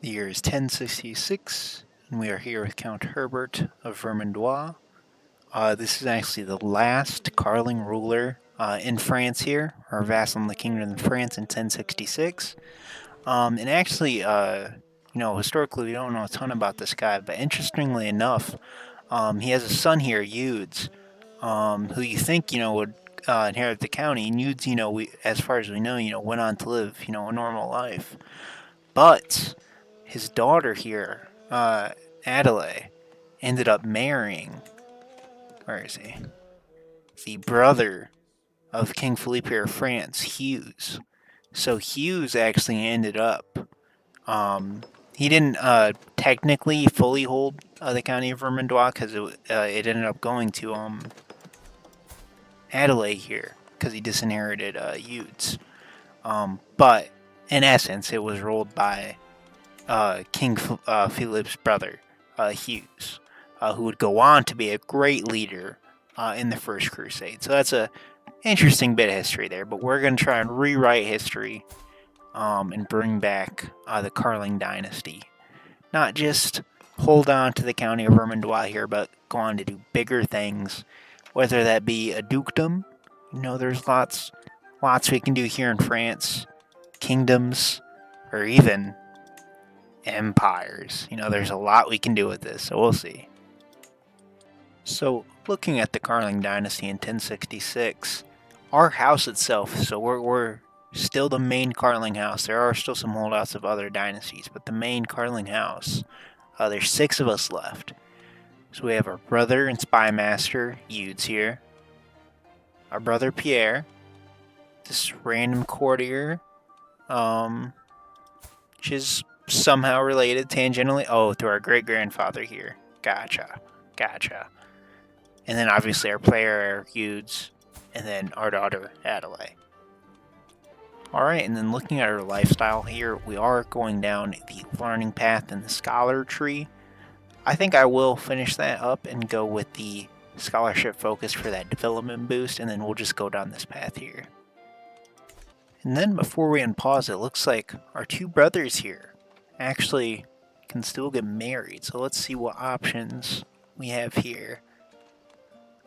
The year is 1066, and we are here with Count Herbert of Vermandois. This is actually the last Karling ruler in France here, or vassal in the Kingdom of France in 1066. And actually, historically we don't know a ton about this guy, but interestingly enough, he has a son here, Eudes, who you think, would inherit the county. And Eudes, as far as we know, went on to live, a normal life. But his daughter here, Adelaide, ended up marrying, where is he? The brother of King Felipe of France, Hughes. So Hughes actually ended up, he didn't technically fully hold the county of Vermandois because it ended up going to Adelaide here because he disinherited Hughes. But in essence, it was ruled by King Philip's brother, Hughes, who would go on to be a great leader in the First Crusade. So that's a interesting bit of history there. But we're going to try and rewrite history and bring back the Karling Dynasty. Not just hold on to the county of Vermandois here, but go on to do bigger things, whether that be a dukedom. There's lots we can do here in France, kingdoms, or even empires. There's a lot we can do with this, so we'll see. So, looking at the Karling Dynasty in 1066, our house itself, so we're still the main Karling house. There are still some holdouts of other dynasties, but the main Karling house, there's 6 of us left. So we have our brother and spy master, Eudes here, our brother Pierre, this random courtier, which is somehow related tangentially, to our great-grandfather here. Gotcha. And then obviously our player, Eudes, and then our daughter, Adelaide. Alright, and then looking at our lifestyle here, we are going down the learning path and the scholar tree. I think I will finish that up and go with the scholarship focus for that development boost, and then we'll just go down this path here. And then before we unpause, it looks like our 2 brothers here actually can still get married. So let's see what options we have here.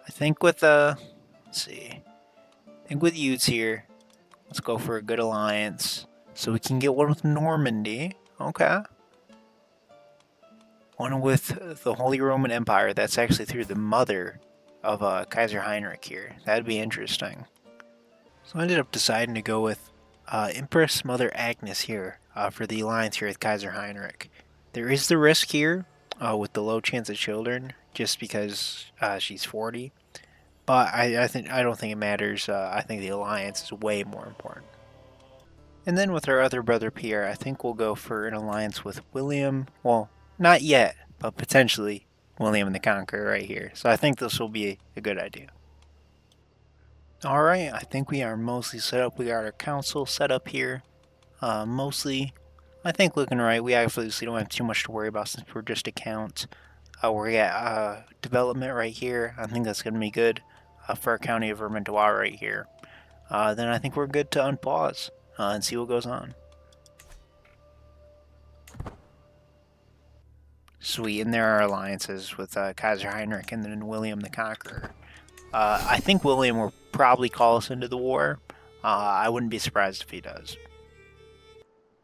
I think with Eudes here, let's go for a good alliance. So we can get one with Normandy. Okay. One with the Holy Roman Empire. That's actually through the mother of Kaiser Heinrich here. That'd be interesting. So I ended up deciding to go with Empress Mother Agnes here for the alliance here with Kaiser Heinrich. There is the risk here with the low chance of children, just because she's 40. But I don't think it matters. I think the alliance is way more important. And then with our other brother Pierre, I think we'll go for an alliance with William. Well, not yet, but potentially William the Conqueror right here. So I think this will be a good idea. Alright, I think we are mostly set up. We got our council set up here. Mostly, I think looking right. We obviously don't have too much to worry about since we're just a count. We're at development right here. I think that's going to be good for our county of Vermandois right here. Then I think we're good to unpause and see what goes on. Sweet, and there are alliances with Kaiser Heinrich and then William the Conqueror. I think William will probably call us into the war. I wouldn't be surprised if he does.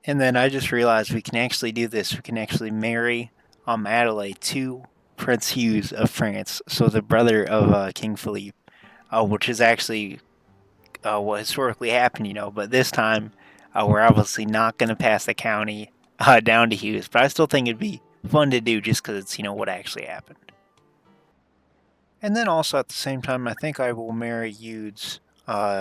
And then I just realized we can actually do this. We can actually marry Adelaide to Prince Hughes of France, so the brother of King Philippe, which is actually what historically happened, but this time we're obviously not going to pass the county down to Hughes, but I still think it'd be fun to do just because it's, what actually happened. And then also at the same time, I think I will marry Eudes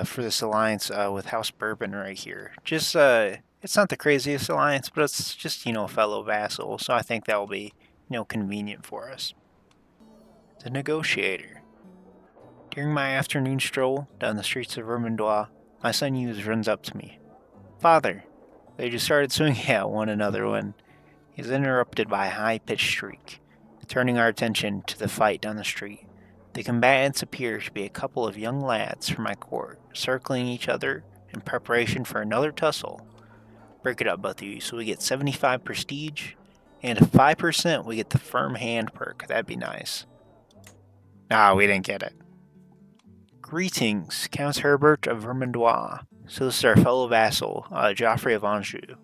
for this alliance with House Bourbon right here. Just, it's not the craziest alliance, but it's just, a fellow vassal, so I think that will be, convenient for us. The Negotiator. During my afternoon stroll down the streets of Vermandois, my son Eudes runs up to me. Father, they just started swinging at one another when he's interrupted by a high-pitched shriek, turning our attention to the fight down the street. The combatants appear to be a couple of young lads from my court, circling each other in preparation for another tussle. break it up, both of you. So we get 75 prestige, and 5% we get the firm hand perk. That'd be nice. Ah, we didn't get it. Greetings, Count Herbert of Vermandois. So this is our fellow vassal, Geoffrey of Anjou,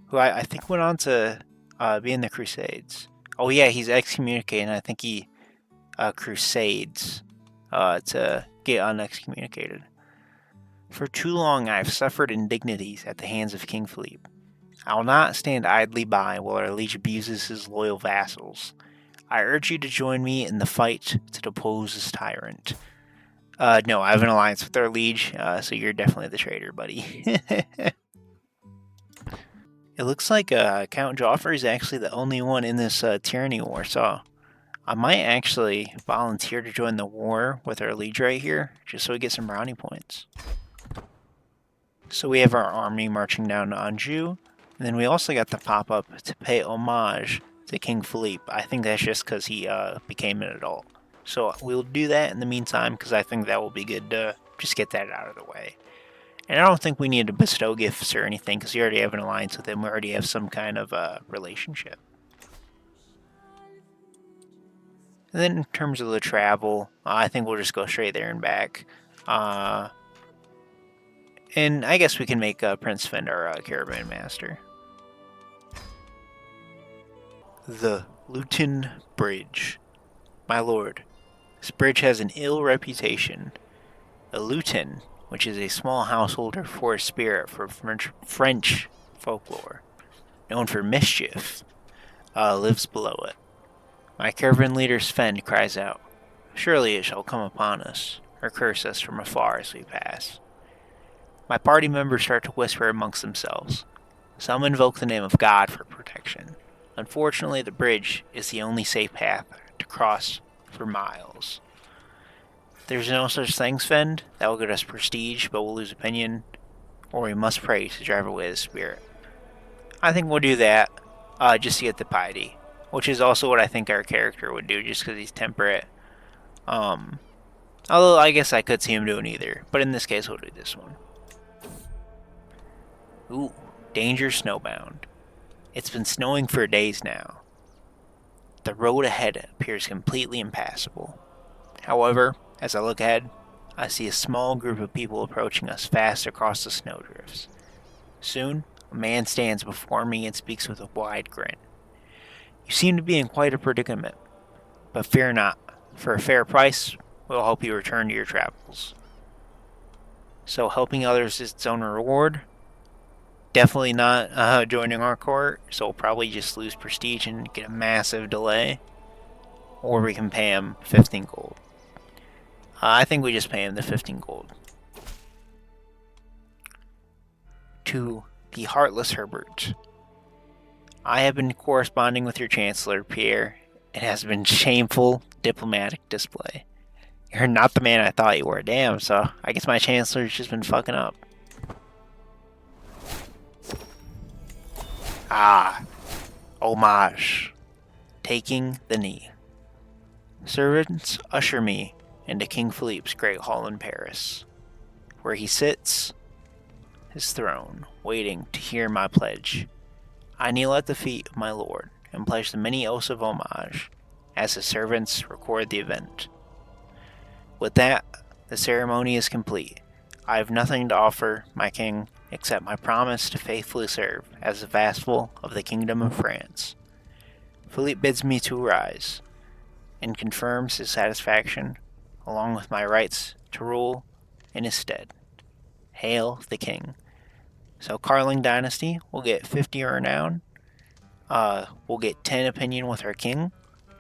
who I think went on to be in the Crusades. Oh yeah, he's excommunicated, and I think he crusades to get unexcommunicated. For too long I have suffered indignities at the hands of King Philippe. I will not stand idly by while our liege abuses his loyal vassals. I urge you to join me in the fight to depose this tyrant. No, I have an alliance with our liege, so you're definitely the traitor, buddy. It looks like Count Joffrey is actually the only one in this tyranny war, so I might actually volunteer to join the war with our liege right here, just so we get some brownie points. So we have our army marching down to Anjou, and then we also got the pop-up to pay homage to King Philippe. I think that's just because he became an adult. So we'll do that in the meantime, because I think that will be good to just get that out of the way. And I don't think we need to bestow gifts or anything, because we already have an alliance with him. We already have some kind of relationship. And then in terms of the travel, I think we'll just go straight there and back. And I guess we can make Prince Fend our caravan master. The Luton Bridge. My lord, this bridge has an ill reputation. A Luton, which is a small householder for a spirit for French folklore, known for mischief, lives below it. My caravan leader Sven cries out, "Surely it shall come upon us," or curse us from afar as we pass. My party members start to whisper amongst themselves. Some invoke the name of God for protection. Unfortunately, the bridge is the only safe path to cross for miles. There's no such thing, Sven. That will get us prestige, but we'll lose opinion, or we must pray to drive away the spirit. I think we'll do that, just to get the piety, which is also what I think our character would do, just because he's temperate. Although I guess I could see him doing either, but in this case we'll do this one. Ooh, danger snowbound. It's been snowing for days now. The road ahead appears completely impassable. However, as I look ahead, I see a small group of people approaching us fast across the snowdrifts. Soon, a man stands before me and speaks with a wide grin. You seem to be in quite a predicament, but fear not. For a fair price, we'll help you return to your travels. So helping others is its own reward. Definitely not joining our court, so we'll probably just lose prestige and get a massive delay. Or we can pay him 15 gold. I think we just pay him the 15 gold. To the Heartless Herbert. I have been corresponding with your Chancellor, Pierre. It has been shameful diplomatic display. You're not the man I thought you were, damn, so I guess my Chancellor's just been fucking up. Ah, homage. Taking the knee. Servants, usher me into King Philippe's great hall in Paris, where he sits, his throne, waiting to hear my pledge. I kneel at the feet of my lord and pledge the many oaths of homage, as his servants record the event. With that, the ceremony is complete. I have nothing to offer, my king, except my promise to faithfully serve as a vassal of the Kingdom of France. Philippe bids me to rise, and confirms his satisfaction, along with my rights to rule in his stead. Hail the king. So Karling Dynasty will get 50 renown, we'll get 10 opinion with our king,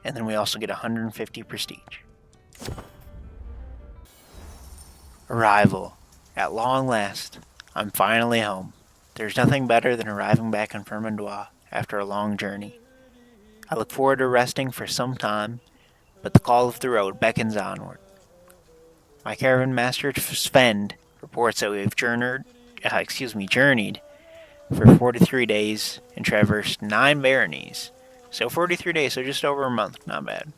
and then we also get 150 prestige. Arrival. At long last, I'm finally home. There's nothing better than arriving back in Vermandois after a long journey. I look forward to resting for some time, but the call of the road beckons onward. My caravan master Sven reports that we have journeyed for 43 days and traversed 9 baronies. So 43 days, so just over a month, not bad.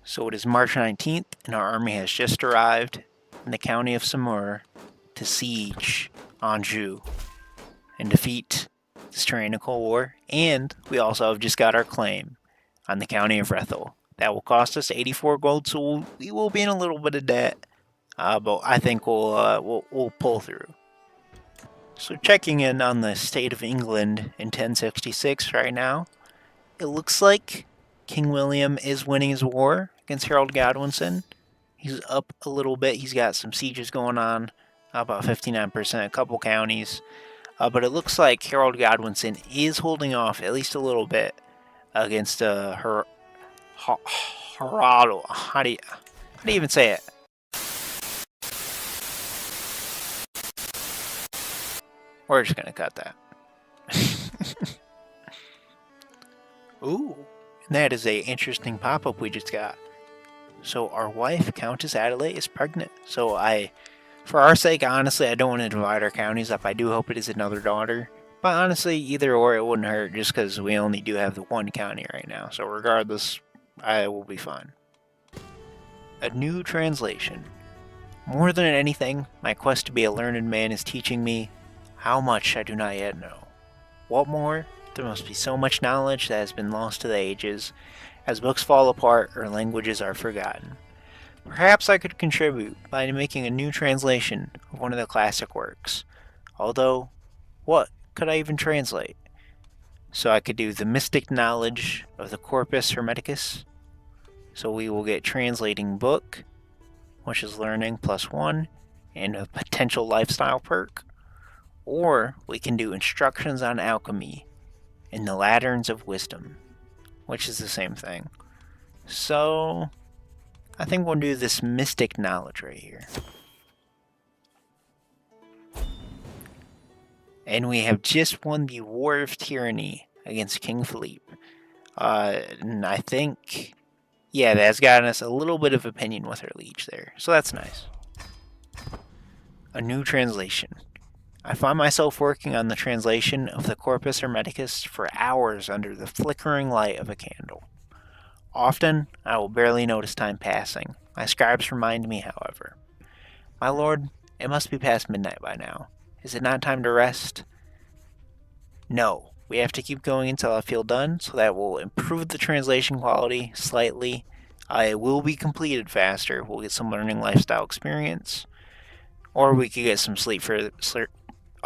So it is March 19th, and our army has just arrived in the county of Samur, to siege Anjou and defeat this tyrannical war. And we also have just got our claim on the county of Rethel. That will cost us 84 gold, so we will be in a little bit of debt, but I think we'll pull through. So checking in on the state of England in 1066 right now, it looks like King William is winning his war against Harold Godwinson. He's up a little bit. He's got some sieges going on, about 59%, a couple counties. But it looks like Harold Godwinson is holding off at least a little bit against Harado. How do you even say it? We're just going to cut that. Ooh, and that is a interesting pop-up we just got. So our wife, Countess Adelaide, is pregnant. So for our sake, honestly, I don't want to divide our counties up. I do hope it is another daughter. But honestly, either or, it wouldn't hurt just because we only do have the one county right now. So regardless, I will be fine. A new translation. More than anything, my quest to be a learned man is teaching me how much I do not yet know. What more? There must be so much knowledge that has been lost to the ages, as books fall apart or languages are forgotten. Perhaps I could contribute by making a new translation of one of the classic works. Although, what could I even translate? So I could do the mystic knowledge of the Corpus Hermeticus. So we will get translating book, which is learning +1, and a potential lifestyle perk. Or we can do instructions on alchemy and the Lanterns of Wisdom, which is the same thing. So I think we'll do this mystic knowledge right here. And we have just won the War of Tyranny against King Philippe. And I think, yeah, that's gotten us a little bit of opinion with our liege there. So that's nice. A new translation. I find myself working on the translation of the Corpus Hermeticus for hours under the flickering light of a candle. Often, I will barely notice time passing. My scribes remind me, however. My lord, it must be past midnight by now. Is it not time to rest? No, we have to keep going until I feel done, so that will improve the translation quality slightly. It will be completed faster. We'll get some learning lifestyle experience. Or we could get some sleep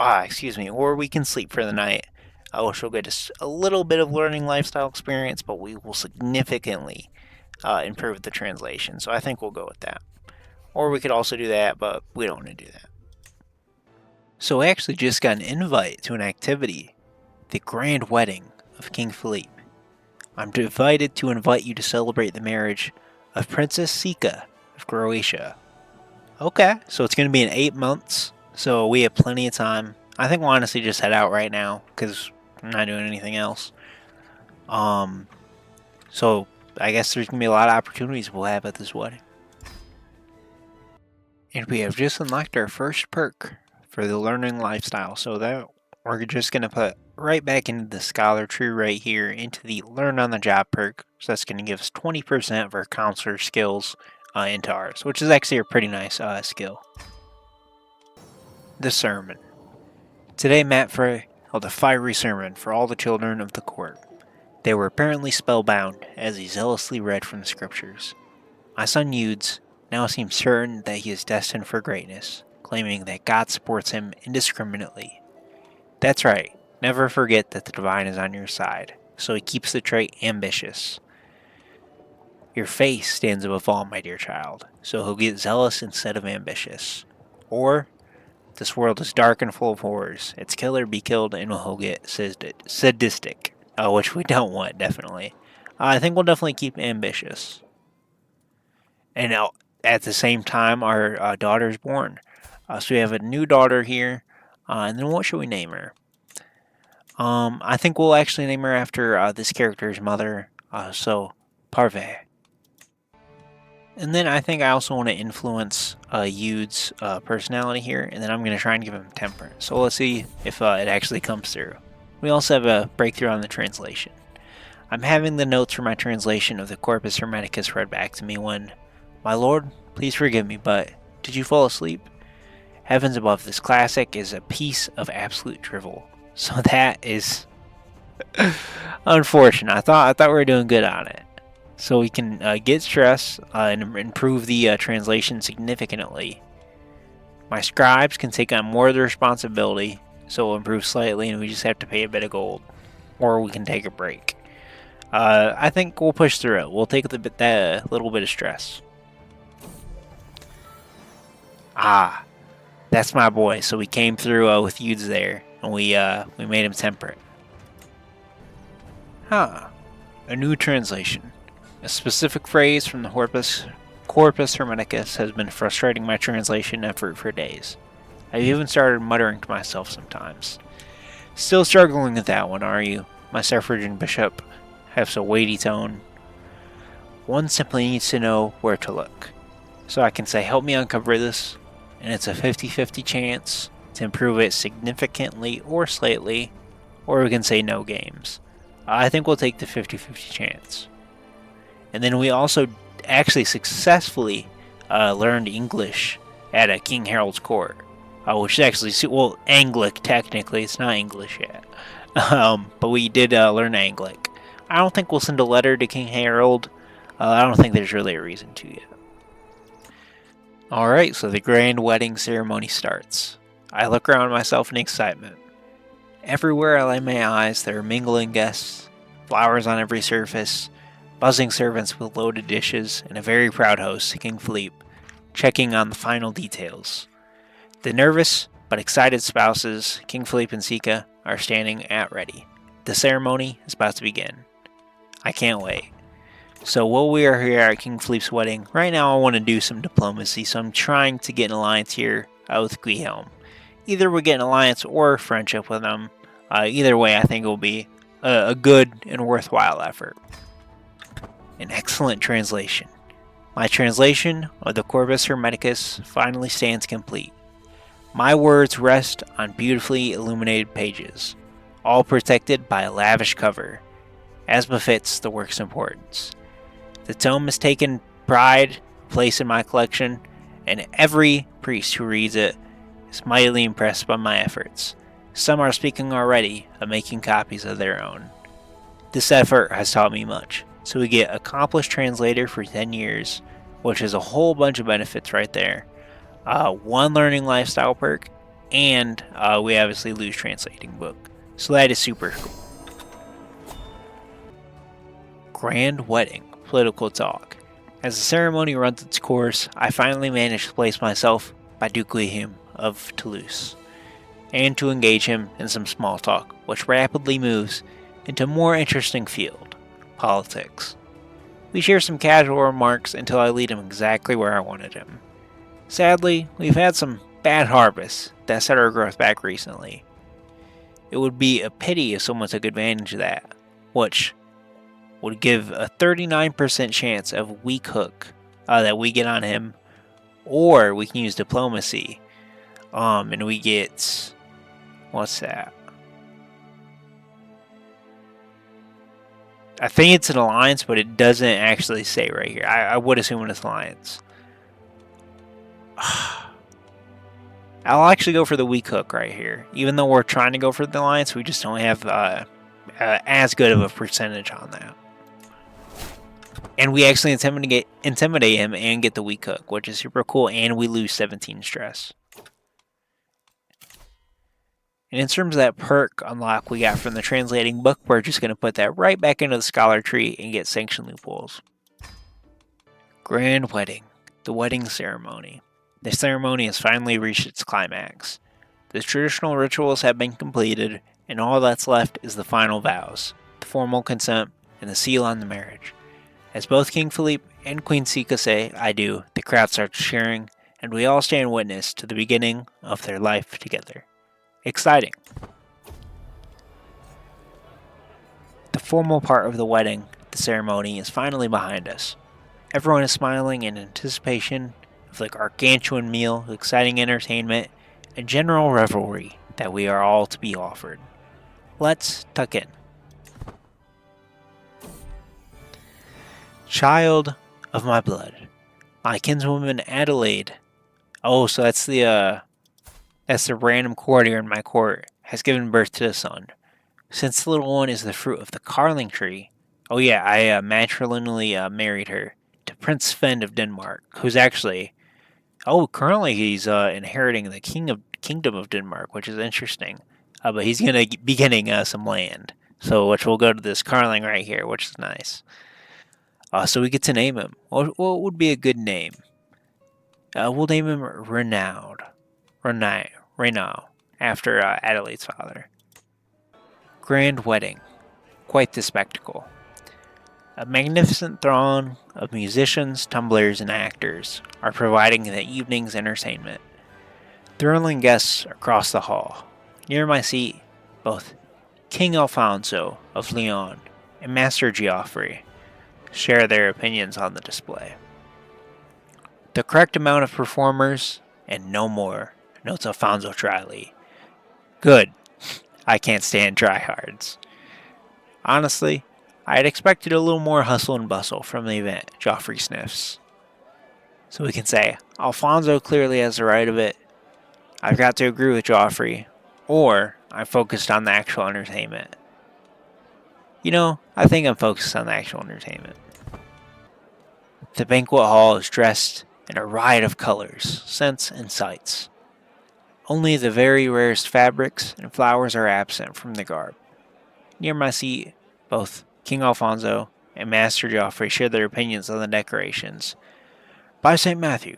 or we can sleep for the night, which will get a little bit of learning lifestyle experience, but we will significantly improve the translation. So I think we'll go with that. Or we could also do that, but we don't want to do that. So I actually just got an invite to an activity, the grand wedding of King Philippe. I'm invited to invite you to celebrate the marriage of Princess Sika of Croatia. Okay, so it's going to be in 8 months. So we have plenty of time. I think we'll honestly just head out right now because I'm not doing anything else. So I guess there's going to be a lot of opportunities we'll have at this wedding. And we have just unlocked our first perk for the learning lifestyle. So that we're just going to put right back into the scholar tree right here into the learn on the job perk. So that's going to give us 20% of our counselor skills into ours, which is actually a pretty nice skill. The sermon. Today Matt Frey held a fiery sermon for all the children of the court. They were apparently spellbound as he zealously read from the scriptures. My son Eudes now seems certain that he is destined for greatness, claiming that God supports him indiscriminately. That's right, never forget that the divine is on your side, so he keeps the trait ambitious. Your faith stands above all, my dear child, so he'll get zealous instead of ambitious. Or, this world is dark and full of horrors. Its killer be killed and he'll get sadistic, which we don't want, definitely. I think we'll definitely keep ambitious. And now, at the same time, our daughter is born. So we have a new daughter here. And then what should we name her? I think we'll actually name her after this character's mother. So, Parve. And then I think I also want to influence Eudes' personality here, and then I'm going to try and give him temperance. So let's see if it actually comes through. We also have a breakthrough on the translation. I'm having the notes for my translation of the Corpus Hermeticus read back to me when, my lord, please forgive me, but did you fall asleep? Heavens above, this classic is a piece of absolute drivel. So that is unfortunate. I thought we were doing good on it. So we can get stress and improve the translation significantly. My scribes can take on more of the responsibility, so it'll improve slightly, and we just have to pay a bit of gold, or we can take a break. I think we'll push through it. We'll take that little bit of stress. Ah, that's my boy. So we came through with youths there, and we made him temperate. Huh. A new translation. A specific phrase from the Corpus Hermeticus has been frustrating my translation effort for days. I've even started muttering to myself sometimes. Still struggling with that one, are you? My suffragan bishop has a weighty tone. One simply needs to know where to look. So I can say, help me uncover this, and it's a 50-50 chance to improve it significantly or slightly, or we can say no games. I think we'll take the 50-50 chance. And then we also actually successfully learned English at King Harold's court, which is actually, well, Anglic technically, it's not English yet. But we did learn Anglic. I don't think we'll send a letter to King Harold. I don't think there's really a reason to yet. Alright, so the grand wedding ceremony starts. I look around myself in excitement. Everywhere I lay my eyes, there are mingling guests, flowers on every surface, buzzing servants with loaded dishes, and a very proud host, King Philippe, checking on the final details. The nervous but excited spouses, King Philippe and CK, are standing at ready. The ceremony is about to begin. I can't wait. So while we are here at King Philippe's wedding, right now I want to do some diplomacy, so I'm trying to get an alliance here with Guillaume. Either we get an alliance or friendship with him. Either way, I think it will be a good and worthwhile effort. An excellent translation. My translation of the Corpus Hermeticus finally stands complete. My words rest on beautifully illuminated pages, all protected by a lavish cover, as befits the work's importance. The tome has taken pride, place in my collection, and every priest who reads it is mightily impressed by my efforts. Some are speaking already of making copies of their own. This effort has taught me much, so we get accomplished translator for 10 years, which is a whole bunch of benefits right there. One learning lifestyle perk, and we obviously lose translating book. So that is super cool. Grand wedding, political talk. As the ceremony runs its course, I finally manage to place myself by Duke Guillaume of Toulouse, and to engage him in some small talk, which rapidly moves into a more interesting field, politics. We share some casual remarks until I lead him exactly where I wanted him. Sadly, we've had some bad harvests that set our growth back recently. It would be a pity if someone took advantage of that, which would give a 39% chance of weak hook that we get on him, or we can use diplomacy, and we get, what's that? I think it's an alliance, but it doesn't actually say right here. I would assume it's alliance. I'll actually go for the weak hook right here. Even though we're trying to go for the alliance, we just don't have as good of a percentage on that. And we actually intimidate him and get the weak hook, which is super cool, and we lose 17 stress. And in terms of that perk unlock we got from the translating book, we're just going to put that right back into the scholar tree and get sanction loopholes. Grand wedding. The wedding ceremony. The ceremony has finally reached its climax. The traditional rituals have been completed, and all that's left is the final vows, the formal consent, and the seal on the marriage. As both King Philippe and Queen CK say, I do, the crowd starts cheering, and we all stand witness to the beginning of their life together. Exciting. The formal part of the wedding, the ceremony, is finally behind us. Everyone is smiling in anticipation of the gargantuan meal, exciting entertainment, and general revelry that we are all to be offered. Let's tuck in. Child of my blood, my kinswoman Adelaide. Oh, so that's the That's the random courtier in my court has given birth to a son. Since the little one is the fruit of the Karling tree, oh yeah, I matrimonially married her to Prince Sven of Denmark, who's actually, currently he's inheriting the kingdom of Denmark, which is interesting. But he's gonna be getting some land, so which will go to this Karling right here, which is nice. So we get to name him. What would be a good name? We'll name him Renaud, after Adelaide's father. Grand wedding. Quite the spectacle. A magnificent throng of musicians, tumblers, and actors are providing the evening's entertainment. Thrilling guests across the hall. Near my seat, both King Alfonso of Leon and Master Geoffrey share their opinions on the display. The correct amount of performers, and no more, notes Alfonso dryly. Good. I can't stand tryhards. Honestly, I had expected a little more hustle and bustle from the event, Geoffrey sniffs. So we can say, Alfonso clearly has the right of it. I've got to agree with Geoffrey, or I'm focused on the actual entertainment. I think I'm focused on the actual entertainment. The banquet hall is dressed in a riot of colors, scents, and sights. Only the very rarest fabrics and flowers are absent from the garb. Near my seat, both King Alfonso and Master Geoffrey share their opinions on the decorations. By St. Matthew,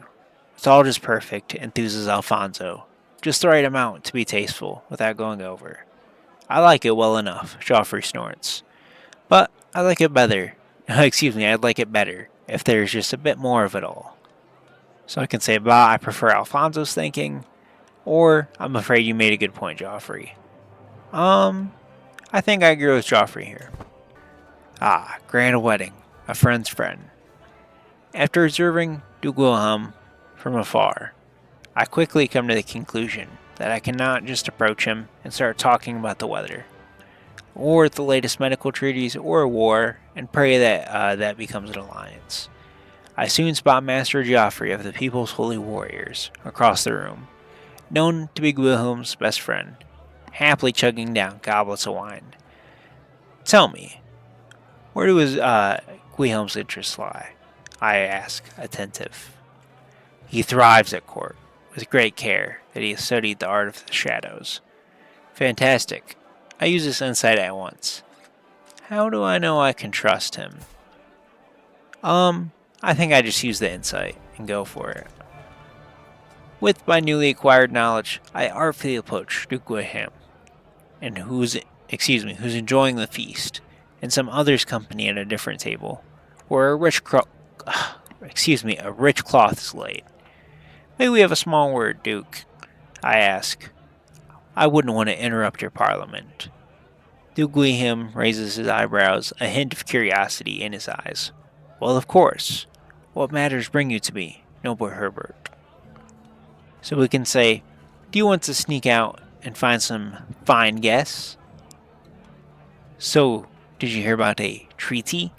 it's all just perfect, enthuses Alfonso. Just the right amount to be tasteful without going over. I like it well enough, Geoffrey snorts. But I like it better. I'd like it better if there's just a bit more of it all. So I can say, I prefer Alfonso's thinking, or I'm afraid you made a good point, Geoffrey. I think I agree with Geoffrey here. Grand wedding, a friend's friend. After observing Duke Wilhelm from afar, I quickly come to the conclusion that I cannot just approach him and start talking about the weather, or the latest medical treaties, or war, and pray that that becomes an alliance. I soon spot Master Geoffrey of the People's Holy Warriors across the room, known to be Wilhelm's best friend, happily chugging down goblets of wine. Tell me, where do his Wilhelm's interests lie? I ask, attentive. He thrives at court, with great care that he has studied the art of the shadows. Fantastic. I use this insight at once. How do I know I can trust him? I think I just use the insight and go for it. With my newly acquired knowledge, I artfully approach Duke Wilhelm, and who's enjoying the feast, and some others' company at a different table, where a rich cloth is laid. May we have a small word, Duke? I ask. I wouldn't want to interrupt your parliament. Duke Wilhelm raises his eyebrows, a hint of curiosity in his eyes. Well, of course. What matters bring you to me, noble Herbert? So we can say, do you want to sneak out and find some fine guests? So, did you hear about a treaty?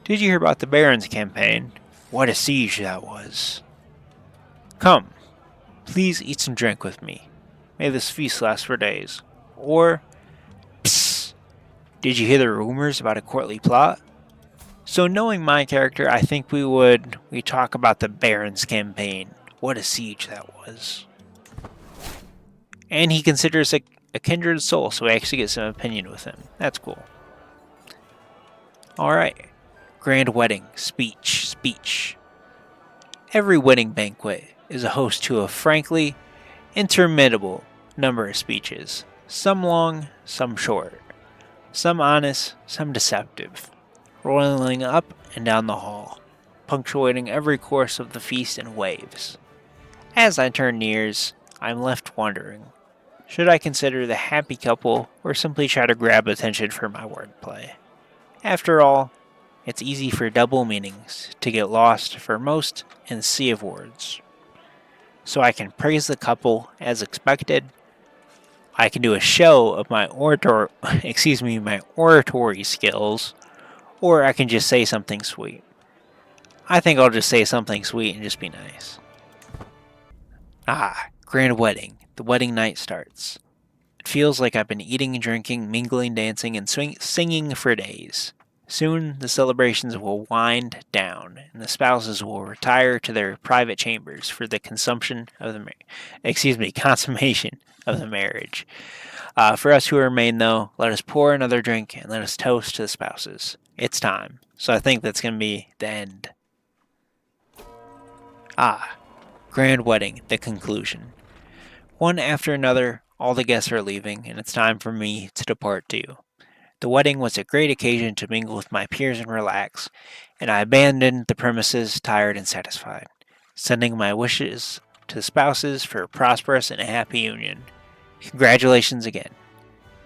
Did you hear about the Baron's campaign? What a siege that was. Come, please eat some drink with me. May this feast last for days. Or, psst, did you hear the rumors about a courtly plot? So knowing my character, I think we talk about the Baron's campaign. What a siege that was. And he considers a kindred soul, so we actually get some opinion with him. That's cool. Alright. Grand wedding. Speech. Every wedding banquet is a host to a frankly interminable number of speeches. Some long, some short. Some honest, some deceptive. Rolling up and down the hall, punctuating every course of the feast in waves. As I turn nears, I'm left wondering, should I consider the happy couple or simply try to grab attention for my wordplay? After all, it's easy for double meanings to get lost for most in the sea of words. So I can praise the couple as expected. I can do a show of my oratory skills, or I can just say something sweet. I think I'll just say something sweet and just be nice. Grand wedding. The wedding night starts. It feels like I've been eating and drinking, mingling, dancing, and singing for days. Soon the celebrations will wind down, and the spouses will retire to their private chambers for the consummation of the marriage. For us who remain, though, let us pour another drink and let us toast to the spouses. It's time. So I think that's going to be the end. Grand wedding, the conclusion. One after another, all the guests are leaving, and it's time for me to depart too. The wedding was a great occasion to mingle with my peers and relax, and I abandoned the premises tired and satisfied, sending my wishes to the spouses for a prosperous and a happy union. Congratulations again.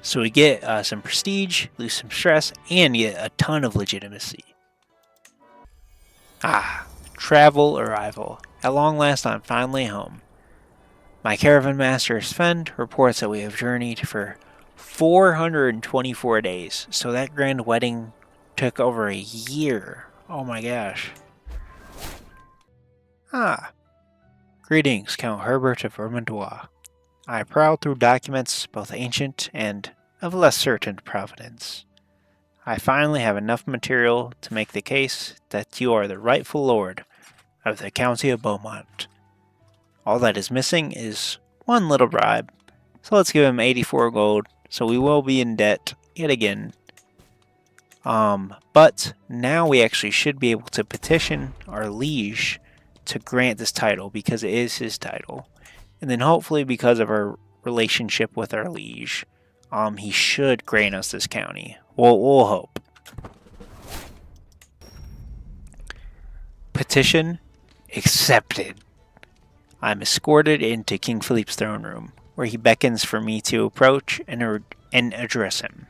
So we get some prestige, lose some stress, and get a ton of legitimacy. Travel arrival. At long last, I'm finally home. My caravan master Sven reports that we have journeyed for 424 days, so that grand wedding took over a year. Oh my gosh. Greetings, Count Herbert of Vermandois. I prowl through documents both ancient and of less certain provenance. I finally have enough material to make the case that you are the rightful lord of the County of Beaumont. All that is missing is one little bribe, so let's give him 84 gold, so we will be in debt yet again. But now we actually should be able to petition our liege to grant this title, because it is his title. And then hopefully, because of our relationship with our liege, he should grant us this county. We'll hope. Petition accepted. I'm escorted into King Philippe's throne room, where he beckons for me to approach and address him.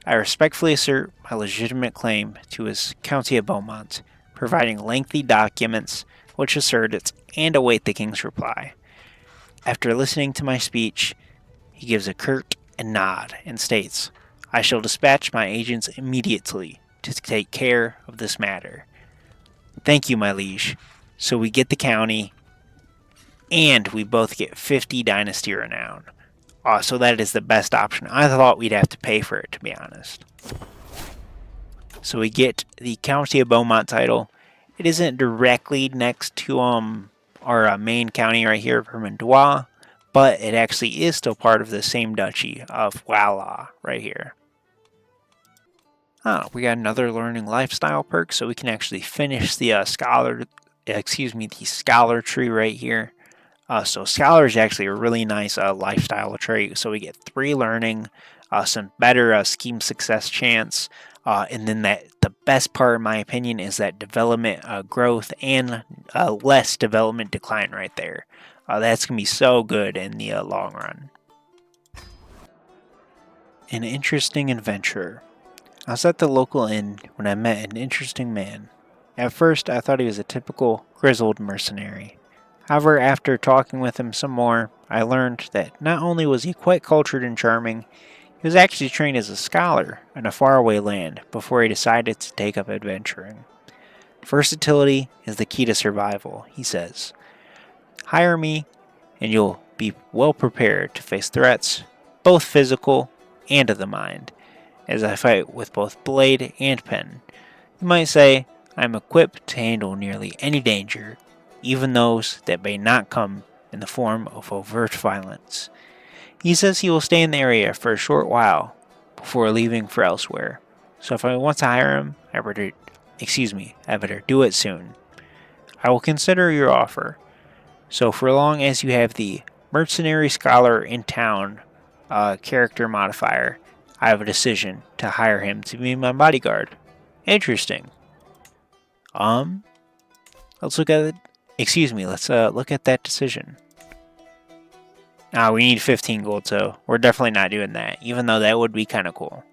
I respectfully assert my legitimate claim to his County of Beaumont, providing lengthy documents which assert it and await the king's reply. After listening to my speech, he gives a curt nod and states, I shall dispatch my agents immediately to take care of this matter. Thank you, my liege. So we get the county, and we both get 50 Dynasty renown. So that is the best option. I thought we'd have to pay for it, to be honest. So we get the County of Beaumont title. It isn't directly next to our main county right here, Vermandois, but it actually is still part of the same duchy of Walla right here. We got another learning lifestyle perk, so we can actually finish the scholar tree right here. So scholar is actually a really nice lifestyle trait. So we get 3 learning, some better scheme success chance, and then the best part, in my opinion, is that development growth and less development decline right there. That's going to be so good in the long run. An interesting adventure. I was at the local inn when I met an interesting man. At first, I thought he was a typical grizzled mercenary. However, after talking with him some more, I learned that not only was he quite cultured and charming, he was actually trained as a scholar in a faraway land before he decided to take up adventuring. Versatility is the key to survival, he says. Hire me, and you'll be well prepared to face threats, both physical and of the mind, as I fight with both blade and pen. You might say I'm equipped to handle nearly any danger, even those that may not come in the form of overt violence. He says he will stay in the area for a short while before leaving for elsewhere, so if I want to hire him, I better do it soon. I will consider your offer, so for long as you have the mercenary scholar in town character modifier, I have a decision to hire him to be my bodyguard. Interesting. Let's look at it. Let's look at that decision. We need 15 gold, so we're definitely not doing that, even though that would be kind of cool.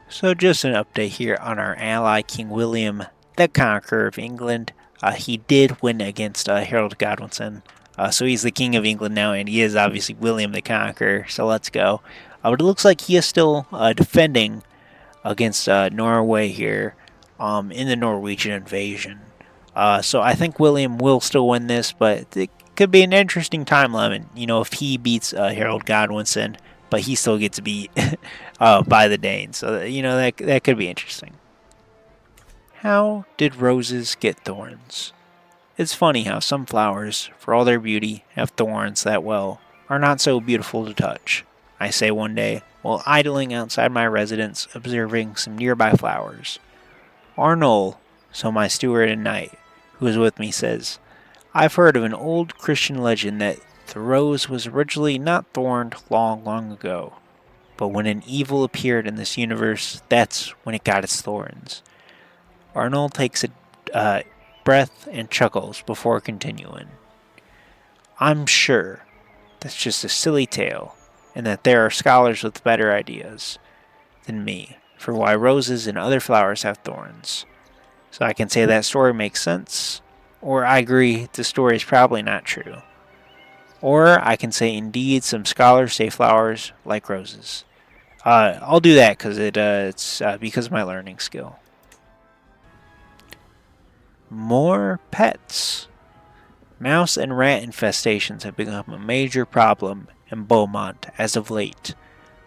So just an update here on our ally, King William the Conqueror of England. He did win against Harold Godwinson, so he's the King of England now, and he is obviously William the Conqueror, so let's go. But it looks like he is still defending against Norway here in the Norwegian invasion. So I think William will still win this, but it could be an interesting time limit. If he beats Harold Godwinson, but he still gets beat by the Danes. So that could be interesting. How did roses get thorns? It's funny how some flowers, for all their beauty, have thorns that, well, are not so beautiful to touch. I say one day, while idling outside my residence observing some nearby flowers. Arnold, so my steward and knight, who is with me, says, I've heard of an old Christian legend that the rose was originally not thorned long, long ago. But when an evil appeared in this universe, that's when it got its thorns. Arnold takes a breath and chuckles before continuing. I'm sure that's just a silly tale, and that there are scholars with better ideas than me for why roses and other flowers have thorns. So I can say that story makes sense, or I agree the story is probably not true. Or I can say indeed some scholars say flowers like roses. I'll do that because it's because of my learning skill. More pets. Mouse and rat infestations have become a major problem in Beaumont as of late.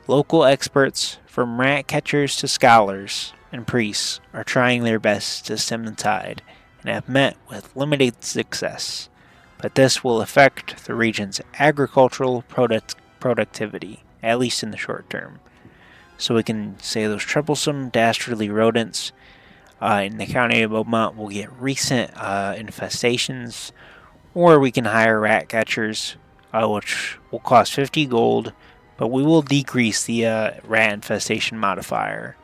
Local experts, from rat catchers to scholars and priests, are trying their best to stem the tide and have met with limited success. But this will affect the region's agricultural productivity, at least in the short term. So we can say those troublesome, dastardly rodents in the county of Beaumont will get recent infestations, or we can hire rat catchers, which will cost 50 gold, but we will decrease the rat infestation modifier.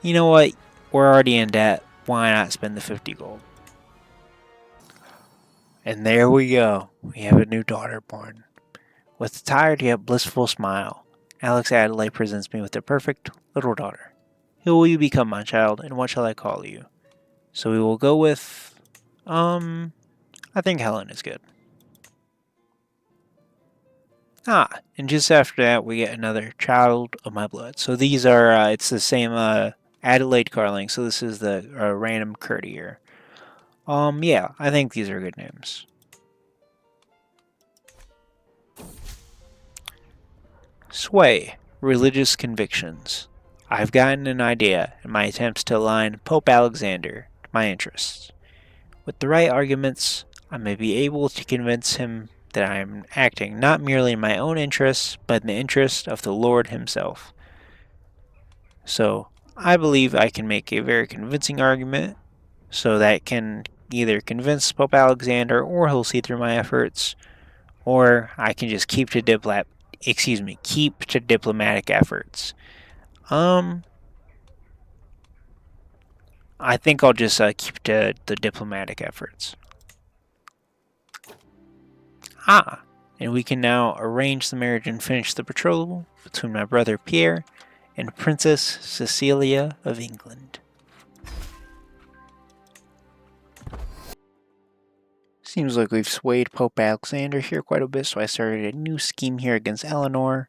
You know what? We're already in debt. Why not spend the 50 gold? And there we go. We have a new daughter born. With a tired yet blissful smile, Alex Adelaide presents me with a perfect little daughter. Who will you become, my child, and what shall I call you? So we will go with, I think Helen is good. And just after that, we get another child of my blood. So these are, it's the same Adelaide Karling. So this is the random courtier. Yeah, I think these are good names. Sway, religious convictions. I've gotten an idea in my attempts to align Pope Alexander to my interests. With the right arguments, I may be able to convince him that I am acting not merely in my own interests, but in the interest of the Lord himself. So, I believe I can make a very convincing argument, so that can either convince Pope Alexander, or he'll see through my efforts, or I can just keep to diplomatic efforts. I think I'll just keep to the diplomatic efforts. And we can now arrange the marriage and finish the betrothal between my brother Pierre and Princess Cecilia of England. Seems like we've swayed Pope Alexander here quite a bit, so I started a new scheme here against Eleanor.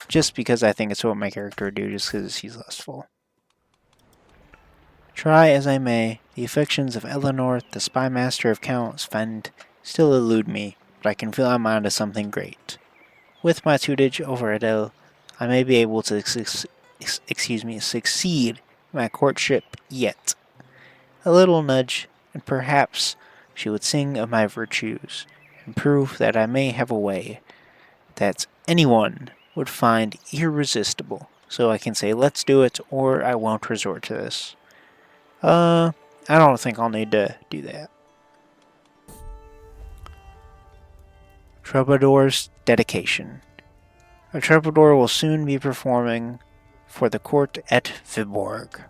Just because I think it's what my character would do, just because he's lustful. Try as I may, the affections of Eleanor, the spy master of Count Sven, still elude me, but I can feel I'm onto something great. With my tutelage over Adele, I may be able to succeed in my courtship yet. A little nudge, and perhaps she would sing of my virtues, and prove that I may have a way that anyone would find irresistible. So I can say, let's do it, or I won't resort to this. I don't think I'll need to do that. Troubadour's dedication. A troubadour will soon be performing for the court at Viborg.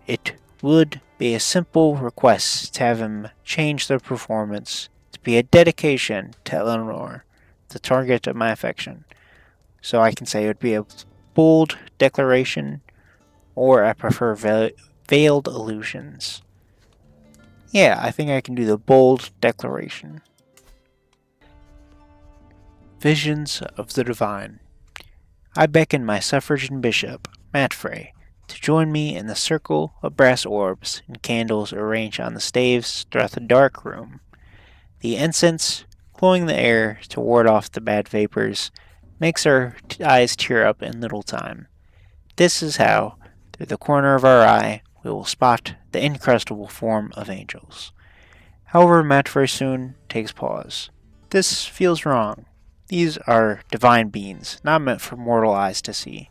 It would be a simple request to have him change the performance to be a dedication to Eleanor, the target of my affection. So I can say it would be a bold declaration, or I prefer veiled allusions. Yeah, I think I can do the bold declaration. Visions of the Divine. I beckon my suffragan bishop, Matfrey, to join me in the circle of brass orbs and candles arranged on the staves throughout the dark room. The incense, cooling the air to ward off the bad vapors, makes our eyes tear up in little time. This is how, through the corner of our eye, we will spot the incrustable form of angels. However, Matt very soon takes pause. This feels wrong. These are divine beings, not meant for mortal eyes to see.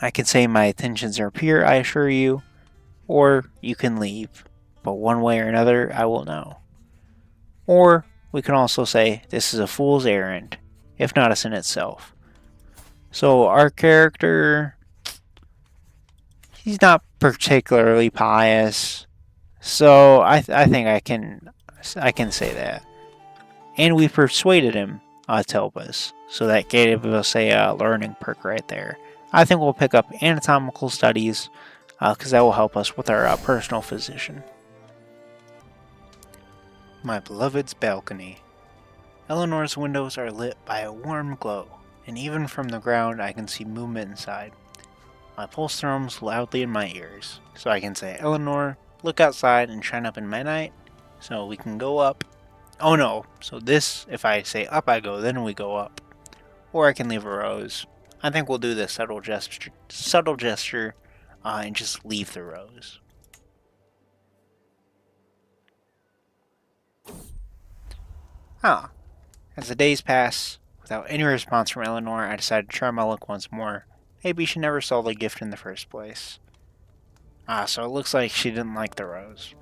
I can say my intentions are pure, I assure you, or you can leave, but one way or another I will know. Or we can also say this is a fool's errand, if not a sin itself. So our character, he's not particularly pious, so I think I can say that. And we persuaded him to help us, so that gave us a learning perk right there. I think we'll pick up anatomical studies, because that will help us with our personal physician. My beloved's balcony. Eleanor's windows are lit by a warm glow, and even from the ground I can see movement inside. My pulse thrums loudly in my ears, so I can say, Eleanor, look outside and shine up in my night, so we can go up. Oh no, so this, if I say up I go, then we go up. Or I can leave a rose. I think we'll do the subtle gesture, and just leave the rose. Ah, as the days pass, without any response from Eleanor, I decide to try my luck once more. Maybe she never saw the gift in the first place. So it looks like she didn't like the rose.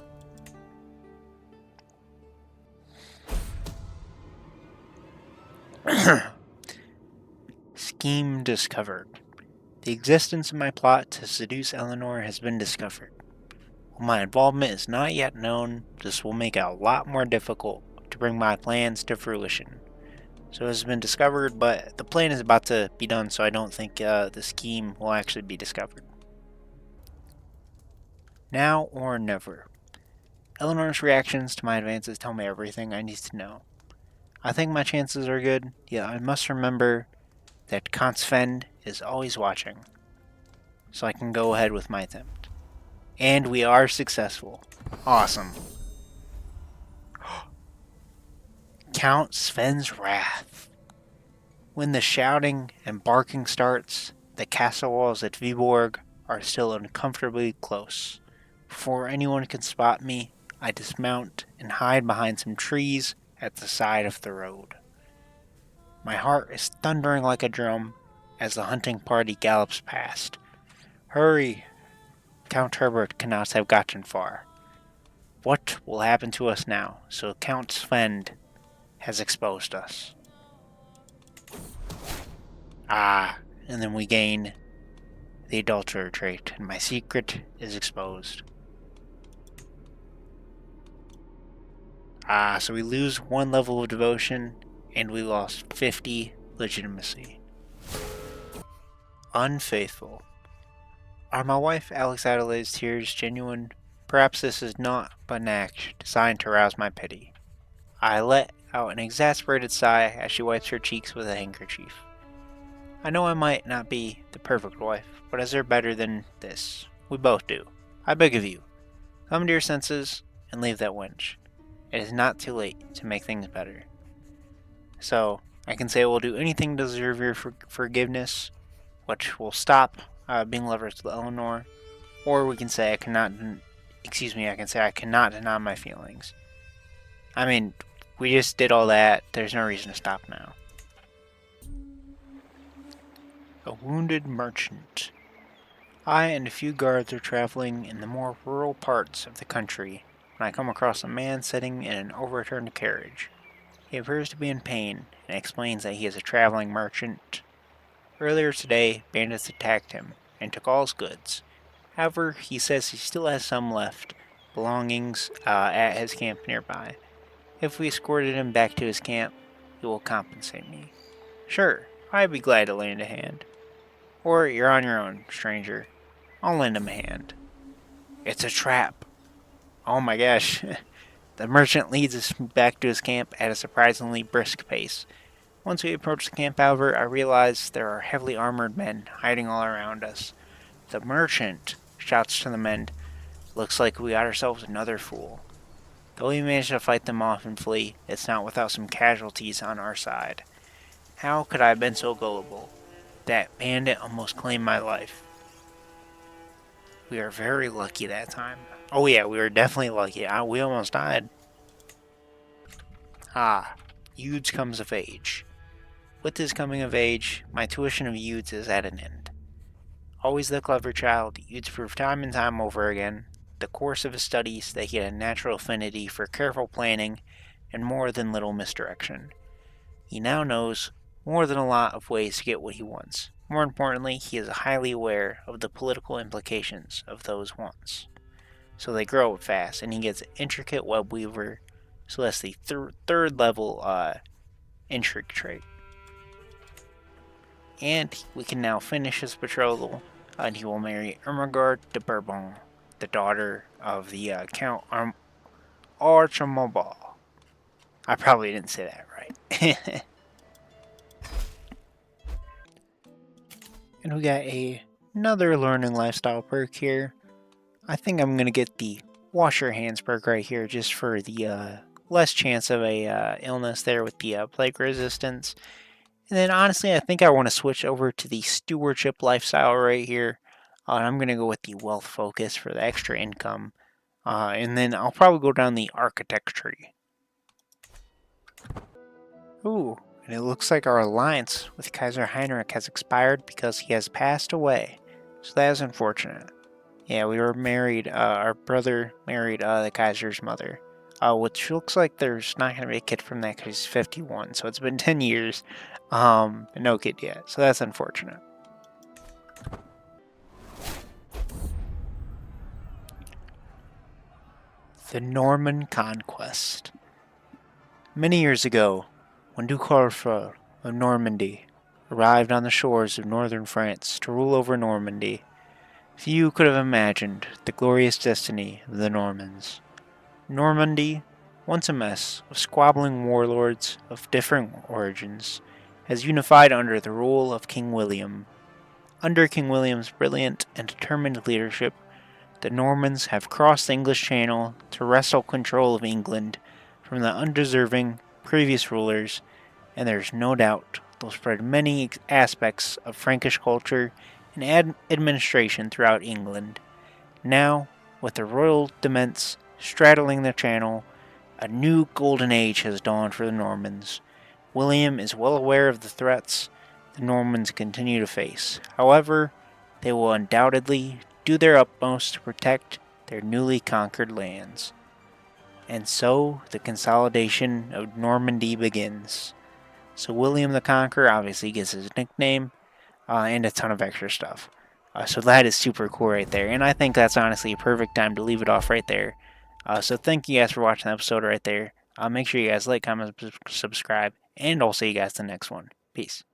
Scheme discovered. The existence of my plot to seduce Eleanor has been discovered. While my involvement is not yet known, this will make it a lot more difficult to bring my plans to fruition. So it has been discovered, but the plan is about to be done, so I don't think the scheme will actually be discovered. Now or never. Eleanor's reactions to my advances tell me everything I need to know. I think my chances are good, yet I must remember that Consfend is always watching. So I can go ahead with my attempt. And we are successful. Awesome. Count Sven's wrath. When the shouting and barking starts, the castle walls at Viborg are still uncomfortably close. Before anyone can spot me, I dismount and hide behind some trees at the side of the road. My heart is thundering like a drum as the hunting party gallops past. Hurry! Count Herbert cannot have gotten far. What will happen to us now? So Count Sven has exposed us. And then we gain the adulterer trait, and my secret is exposed. So we lose 1 level of devotion, and we lost 50 legitimacy. Unfaithful. Are my wife Alex Adelaide's tears genuine? Perhaps this is not but an act designed to rouse my pity. I let out an exasperated sigh as she wipes her cheeks with a handkerchief. I know I might not be the perfect wife, but I deserve better than this. We both do. I beg of you, come to your senses and leave that wench. It is not too late to make things better. So, I can say we'll do anything to deserve your forgiveness, which will stop being lovers with Eleanor, or we can say I cannot deny my feelings. I mean, we just did all that. There's no reason to stop now. A wounded merchant. I and a few guards are traveling in the more rural parts of the country when I come across a man sitting in an overturned carriage. He appears to be in pain and explains that he is a traveling merchant. Earlier today, bandits attacked him and took all his goods. However, he says he still has some left, belongings at his camp nearby. If we escorted him back to his camp, he will compensate me. Sure, I'd be glad to lend a hand. Or you're on your own, stranger. I'll lend him a hand. It's a trap. Oh my gosh. The merchant leads us back to his camp at a surprisingly brisk pace. Once we approach the camp, however, I realize there are heavily armored men hiding all around us. The merchant shouts to the men, "Looks like we got ourselves another fool." Though we manage to fight them off and flee, it's not without some casualties on our side. How could I have been so gullible? That bandit almost claimed my life. We are very lucky that time. Oh yeah, we were definitely lucky. We almost died. Ah, Eudes comes of age. With his coming of age, my tuition of Eudes is at an end. Always the clever child, Eudes proved time and time over again, the course of his studies, that he had a natural affinity for careful planning and more than little misdirection. He now knows more than a lot of ways to get what he wants. More importantly, he is highly aware of the political implications of those wants. So they grow up fast, and he gets intricate web weaver, so that's the third level intrigue trait. And we can now finish his betrothal, and he will marry Ermengarde de Bourbon, the daughter of the Count Archimbaud. I probably didn't say that right. And we got another learning lifestyle perk here. I think I'm going to get the wash your hands perk right here just for the less chance of a illness there with the plague resistance. And then honestly, I think I want to switch over to the stewardship lifestyle right here. And I'm going to go with the wealth focus for the extra income. And then I'll probably go down the architect tree. Ooh, and it looks like our alliance with Kaiser Heinrich has expired because he has passed away. So that is unfortunate. Yeah, we were married, our brother married the Kaiser's mother. Which looks like there's not going to be a kid from that because he's 51. So it's been 10 years. No kid yet. So that's unfortunate. The Norman Conquest. Many years ago, when Duke Arthur of Normandy arrived on the shores of northern France to rule over Normandy, few could have imagined the glorious destiny of the Normans. Normandy, once a mess of squabbling warlords of different origins, has unified under the rule of King William. Under King William's brilliant and determined leadership, the Normans have crossed the English Channel to wrestle control of England from the undeserving previous rulers, and there's no doubt they'll spread many aspects of Frankish culture and administration throughout England. Now, with the royal demesnes straddling the channel, a new golden age has dawned for the Normans. William is well aware of the threats the Normans continue to face. However, they will undoubtedly do their utmost to protect their newly conquered lands. And so, the consolidation of Normandy begins. So William the Conqueror obviously gets his nickname, and a ton of extra stuff. So that is super cool right there, and I think that's honestly a perfect time to leave it off right there. So thank you guys for watching the episode right there. Make sure you guys like, comment, subscribe, and I'll see you guys in the next one. Peace.